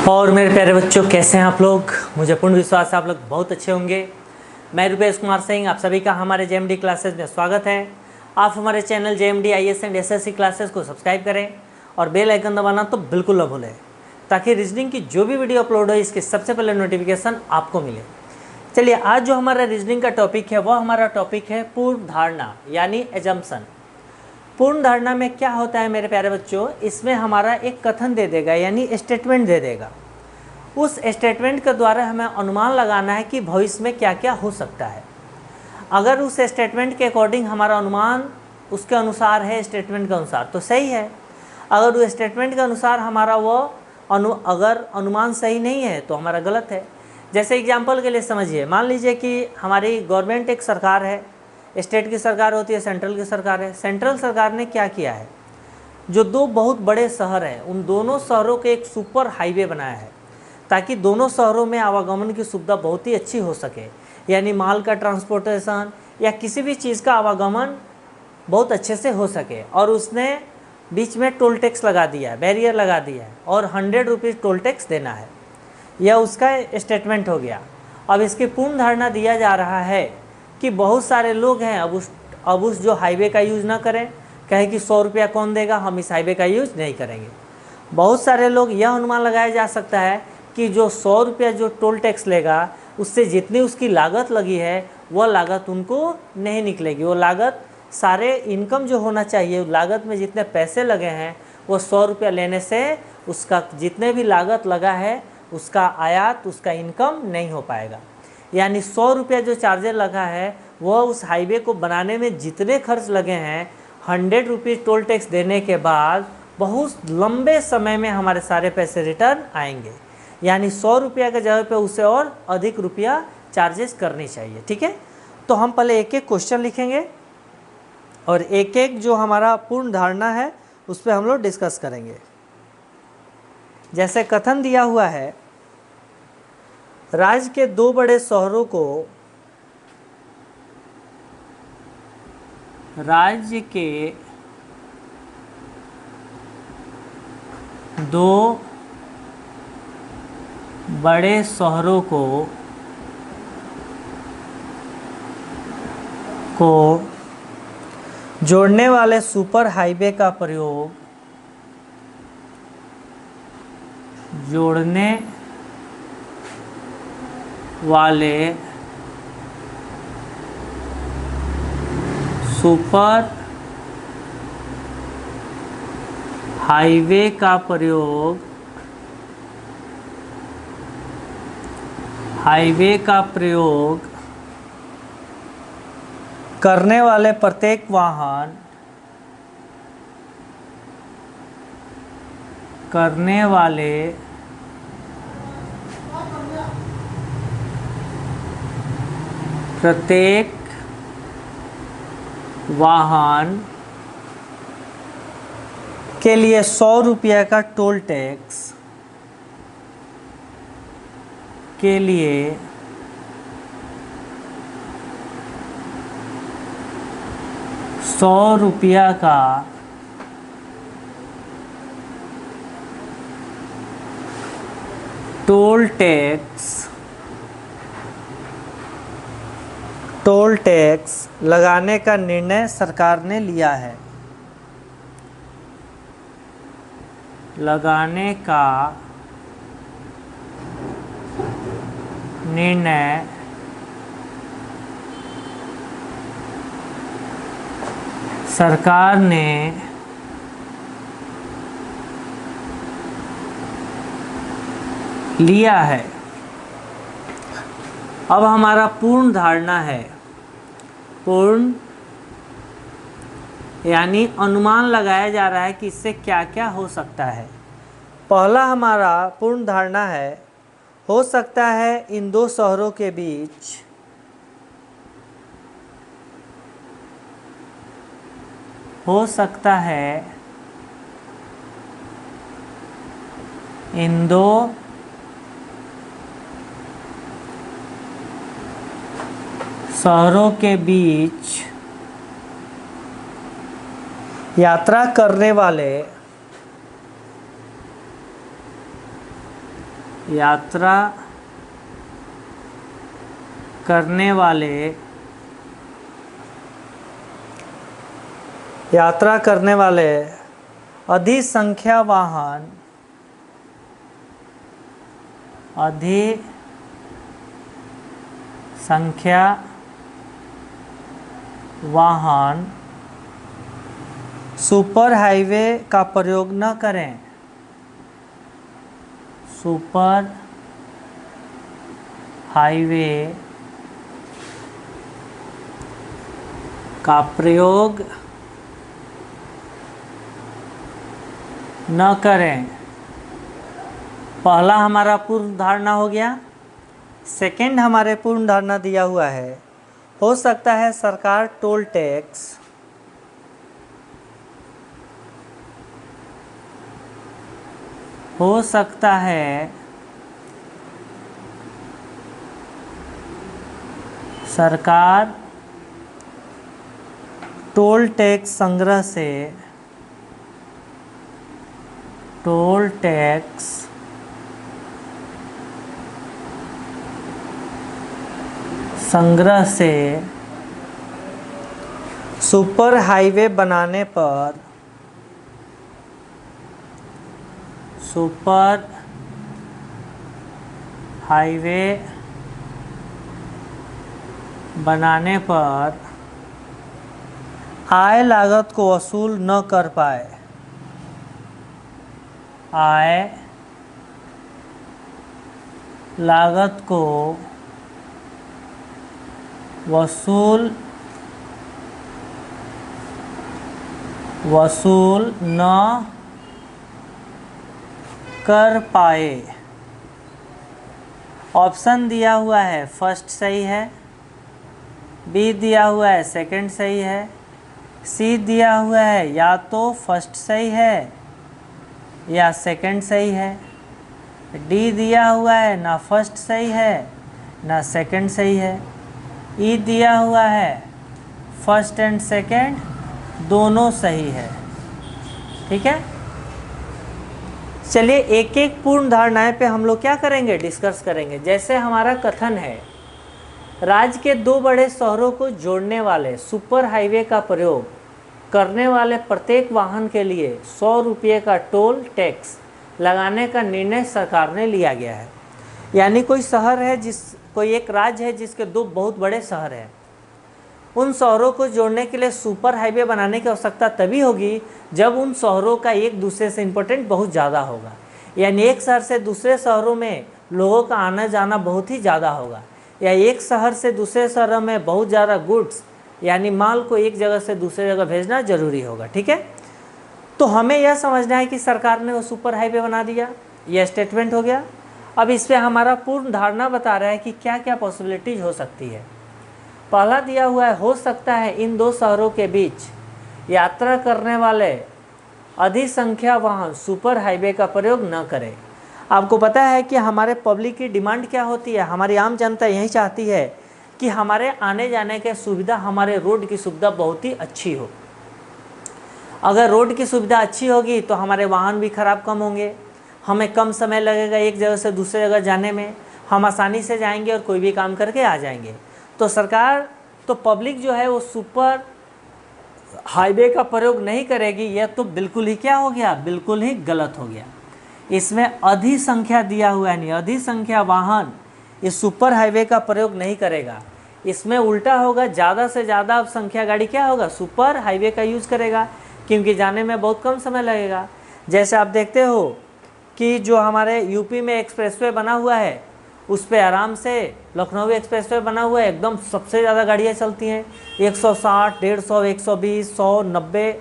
और मेरे प्यारे बच्चों, कैसे हैं आप लोग। मुझे पूर्ण विश्वास है आप लोग बहुत अच्छे होंगे। मैं रुपेश कुमार सिंह, आप सभी का हमारे जेएमडी क्लासेस में स्वागत है। आप हमारे channel JMD IAS and SSC classes को सब्सक्राइब करें और बेल आइकन दबाना तो बिल्कुल न भूलें, ताकि रीजनिंग की जो भी वीडियो अपलोड हो इसकी सबसे पहले नोटिफिकेशन आपको मिले। चलिए, आज जो हमारा रीजनिंग का टॉपिक है वह हमारा टॉपिक है पूर्व धारणा यानी एजम्पशन। पूर्ण धारणा में क्या होता है मेरे प्यारे बच्चों, इसमें हमारा एक कथन दे देगा यानी स्टेटमेंट दे देगा। उस स्टेटमेंट के द्वारा हमें अनुमान लगाना है कि भविष्य में क्या क्या हो सकता है। अगर उस स्टेटमेंट के अकॉर्डिंग हमारा अनुमान उसके अनुसार है, स्टेटमेंट के अनुसार, तो सही है। अगर उस स्टेटमेंट के अनुसार हमारा वो अगर अनुमान सही नहीं है तो हमारा गलत है। जैसे एग्जाम्पल के लिए समझिए, मान लीजिए कि हमारी गवर्नमेंट एक सरकार है, स्टेट की सरकार होती है, सेंट्रल की सरकार है। सेंट्रल सरकार ने क्या किया है, जो दो बहुत बड़े शहर हैं उन दोनों शहरों के एक सुपर हाईवे बनाया है, ताकि दोनों शहरों में आवागमन की सुविधा बहुत ही अच्छी हो सके, यानी माल का ट्रांसपोर्टेशन या किसी भी चीज़ का आवागमन बहुत अच्छे से हो सके। और उसने बीच में टोल टैक्स लगा दिया है, बैरियर लगा दिया है, और 100 रुपीज़ टोल टैक्स देना है। यह उसका स्टेटमेंट हो गया। अब इसकी पूर्ण धारणा दिया जा रहा है कि बहुत सारे लोग हैं अब उस जो हाईवे का यूज़ ना करें, कहे कि 100 रुपया कौन देगा, हम इस हाईवे का यूज़ नहीं करेंगे। बहुत सारे लोग यह अनुमान लगाया जा सकता है कि जो 100 रुपया जो टोल टैक्स लेगा उससे जितनी उसकी लागत लगी है वह लागत उनको नहीं निकलेगी। वो लागत सारे इनकम जो होना चाहिए, लागत में जितने पैसे लगे हैं वो 100 रुपया लेने से उसका जितने भी लागत लगा है उसका आयात, उसका इनकम नहीं हो पाएगा। यानी 100 रुपया जो चार्जर लगा है वह उस हाईवे को बनाने में जितने खर्च लगे हैं, 100 रुपीज़ टोल टैक्स देने के बाद बहुत लंबे समय में हमारे सारे पैसे रिटर्न आएंगे। यानी 100 रुपया के जगह पे उसे और अधिक रुपया चार्जेस करनी चाहिए। ठीक है, तो हम पहले एक एक क्वेश्चन लिखेंगे और एक एक जो हमारा पूर्ण धारणा है उस पर हम लोग डिस्कस करेंगे। जैसे कथन दिया हुआ है, राज्य के दो बड़े शहरों को राज्य के दो बड़े शहरों को जोड़ने वाले सुपर हाईवे का प्रयोग जोड़ने वाले सुपर हाईवे का प्रयोग करने वाले प्रत्येक वाहन के लिए 100 रुपया का टोल टैक्स के लिए 100 रुपया का टोल टैक्स लगाने का निर्णय सरकार ने लिया है। लगाने का निर्णय सरकार ने लिया है। अब हमारा पूर्ण धारणा है। पूर्ण यानी अनुमान लगाया जा रहा है कि इससे क्या क्या हो सकता है। पहला हमारा पूर्ण धारणा है, हो सकता है इन दो शहरों के बीच इन दो शहरों के बीच यात्रा करने वाले यात्रा करने वाले अधिक संख्या वाहन सुपर हाईवे का प्रयोग न करें। सुपर हाईवे का प्रयोग न करें। पहला हमारा पूर्ण धारणा हो गया। सेकंड हमारे पूर्ण धारणा दिया हुआ है, हो सकता है सरकार टोल टैक्स संग्रह से सुपर हाईवे बनाने पर आय लागत को वसूल न कर पाए। आय लागत को वसूल न कर पाए। ऑप्शन दिया हुआ है फर्स्ट सही है, बी दिया हुआ है सेकंड सही है, सी दिया हुआ है या तो फर्स्ट सही है या सेकंड सही है, डी दिया हुआ है ना फर्स्ट सही है ना सेकंड सही है, ई दिया हुआ है फर्स्ट एंड सेकंड दोनों सही है। ठीक है, चलिए एक एक पूर्ण धारणाएं पे हम लोग क्या करेंगे, डिस्कस करेंगे। जैसे हमारा कथन है, राज्य के दो बड़े शहरों को जोड़ने वाले सुपर हाईवे का प्रयोग करने वाले प्रत्येक वाहन के लिए 100 रुपये का टोल टैक्स लगाने का निर्णय सरकार ने लिया गया है। यानी कोई शहर है कोई एक राज्य है जिसके दो बहुत बड़े शहर हैं, उन शहरों को जोड़ने के लिए सुपर हाईवे बनाने की आवश्यकता तभी होगी जब उन शहरों का एक दूसरे से इम्पोर्टेंट बहुत ज़्यादा होगा। यानी एक शहर से दूसरे शहरों में लोगों का आना जाना बहुत ही ज़्यादा होगा, या एक शहर से दूसरे शहरों में बहुत ज़्यादा गुड्स यानी माल को एक जगह से दूसरे जगह भेजना जरूरी होगा। ठीक है, तो हमें यह समझना है कि सरकार ने वो सुपर हाईवे बना दिया, यह स्टेटमेंट हो गया। अब इस पर हमारा पूर्ण धारणा बता रहा है कि क्या क्या पॉसिबिलिटीज हो सकती है। पहला दिया हुआ है, हो सकता है इन दो शहरों के बीच यात्रा करने वाले अधिक संख्या वाहन सुपर हाईवे का प्रयोग न करें। आपको पता है कि हमारे पब्लिक की डिमांड क्या होती है, हमारी आम जनता यही चाहती है कि हमारे आने जाने के सुविधा, हमारे रोड की सुविधा बहुत ही अच्छी हो। अगर रोड की सुविधा अच्छी होगी तो हमारे वाहन भी खराब कम होंगे, हमें कम समय लगेगा एक जगह से दूसरे जगह जाने में, हम आसानी से जाएंगे और कोई भी काम करके आ जाएंगे। तो सरकार तो पब्लिक जो है वो सुपर हाईवे का प्रयोग नहीं करेगी, यह तो बिल्कुल ही क्या हो गया, बिल्कुल ही गलत हो गया। इसमें अधिक संख्या दिया हुआ है, नहीं अधिक संख्या वाहन इस सुपर हाईवे का प्रयोग नहीं करेगा। इसमें उल्टा होगा, ज़्यादा से ज़्यादा संख्या गाड़ी क्या होगा, सुपर हाईवे का यूज़ करेगा, क्योंकि जाने में बहुत कम समय लगेगा। जैसे आप देखते हो कि जो हमारे यूपी में एक्सप्रेसवे बना हुआ है, उस पर आराम से लखनऊ एक्सप्रेसवे बना हुआ है, एकदम सबसे ज़्यादा गाड़ियाँ चलती हैं, 160, 150, 120, 100, 90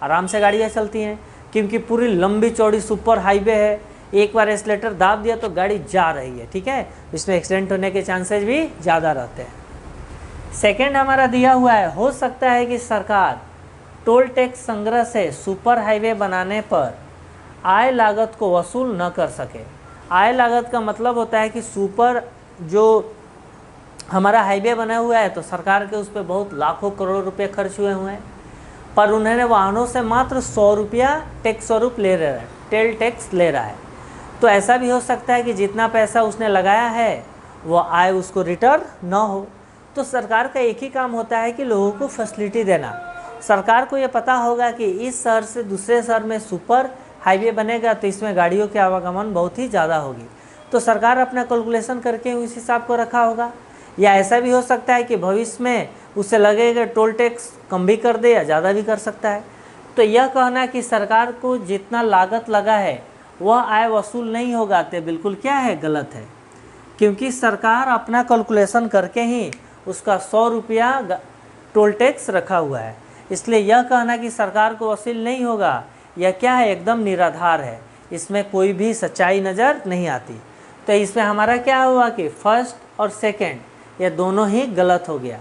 आराम से गाड़ियाँ चलती हैं, क्योंकि पूरी लंबी चौड़ी सुपर हाईवे है। एक बार एक्सीलेटर दाब दिया तो गाड़ी जा रही है। ठीक है, इसमें एक्सीडेंट होने के चांसेस भी ज़्यादा रहते हैं। सेकेंड हमारा दिया हुआ है, हो सकता है कि सरकार टोल टैक्स संग्रह से सुपर हाईवे बनाने पर आय लागत को वसूल न कर सके। आय लागत का मतलब होता है कि सुपर जो हमारा हाईवे बना हुआ है तो सरकार के उस पर बहुत लाखों करोड़ रुपए खर्च हुए हैं, पर उन्होंने वाहनों से मात्र 100 रुपया टैक्स स्वरूप ले रहा है, टेल टैक्स ले रहा है। तो ऐसा भी हो सकता है कि जितना पैसा उसने लगाया है वो आय उसको रिटर्न न हो। तो सरकार का एक ही काम होता है कि लोगों को फैसिलिटी देना। सरकार को ये पता होगा कि इस शहर से दूसरे शहर में सुपर हाईवे बनेगा तो इसमें गाड़ियों के आवागमन बहुत ही ज़्यादा होगी, तो सरकार अपना कैलकुलेशन करके उस हिसाब को रखा होगा। या ऐसा भी हो सकता है कि भविष्य में उसे लगेगा टोल टैक्स कम भी कर दे या ज़्यादा भी कर सकता है। तो यह कहना कि सरकार को जितना लागत लगा है वह आय वसूल नहीं होगा तो बिल्कुल क्या है, गलत है। क्योंकि सरकार अपना कैलकुलेशन करके ही उसका 100 रुपया टोल टैक्स रखा हुआ है, इसलिए यह कहना कि सरकार को वसूल नहीं होगा यह क्या है, एकदम निराधार है, इसमें कोई भी सच्चाई नज़र नहीं आती। तो इसमें हमारा क्या हुआ कि फर्स्ट और सेकंड ये दोनों ही गलत हो गया।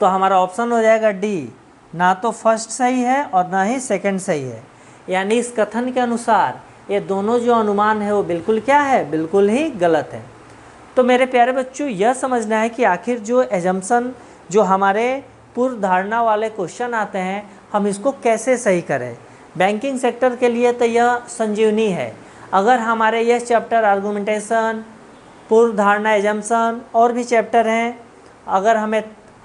तो हमारा ऑप्शन हो जाएगा डी, ना तो फर्स्ट सही है और ना ही सेकंड सही है। यानी इस कथन के अनुसार ये दोनों जो अनुमान है वो बिल्कुल क्या है, बिल्कुल ही गलत है। तो मेरे प्यारे बच्चों, यह समझना है कि आखिर जो एजम्पशन, जो हमारे पूर्व धारणा वाले क्वेश्चन आते हैं, हम इसको कैसे सही करें। बैंकिंग सेक्टर के लिए तो यह संजीवनी है। अगर हमारे यह चैप्टर आर्गुमेंटेशन, पूर्व धारणा, एजम्पशन और भी चैप्टर हैं,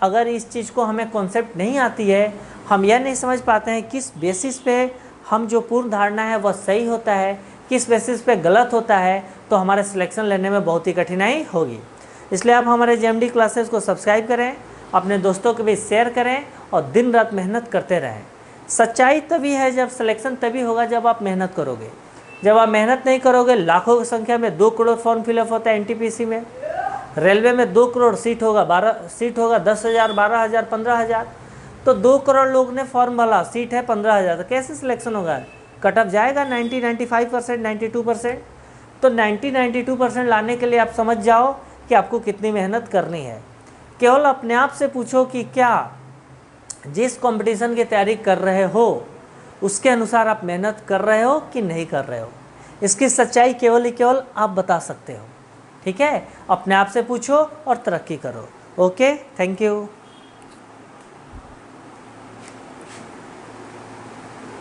अगर इस चीज़ को हमें कॉन्सेप्ट नहीं आती है, हम यह नहीं समझ पाते हैं किस बेसिस पे हम जो पूर्व धारणा है वह सही होता है, किस बेसिस पे गलत होता है, तो हमारे सिलेक्शन लेने में बहुत ही कठिनाई होगी। इसलिए आप हमारे जेएमडी क्लासेस को सब्सक्राइब करें, अपने दोस्तों के बीच शेयर करें और दिन रात मेहनत करते रहें। सच्चाई तभी है जब सिलेक्शन तभी होगा जब आप मेहनत करोगे। जब आप मेहनत नहीं करोगे, लाखों की संख्या में 2 करोड़ फॉर्म फिलअप होता है एनटीपीसी में, रेलवे में 2 करोड़ सीट होगा, 12 सीट होगा, 10,000, 12,000, 15,000, तो 2 करोड़ लोग ने फॉर्म भरा, सीट है 15,000, तो कैसे सिलेक्शन होगा? कट ऑफ जाएगा 90-95%, 92%। तो 90-92% लाने के लिए आप समझ जाओ कि आपको कितनी मेहनत करनी है। केवल अपने आप से पूछो कि क्या जिस कंपटीशन की तैयारी कर रहे हो उसके अनुसार आप मेहनत कर रहे हो कि नहीं कर रहे हो। इसकी सच्चाई केवल ही केवल आप बता सकते हो। ठीक है, अपने आप से पूछो और तरक्की करो। Okay, thank you.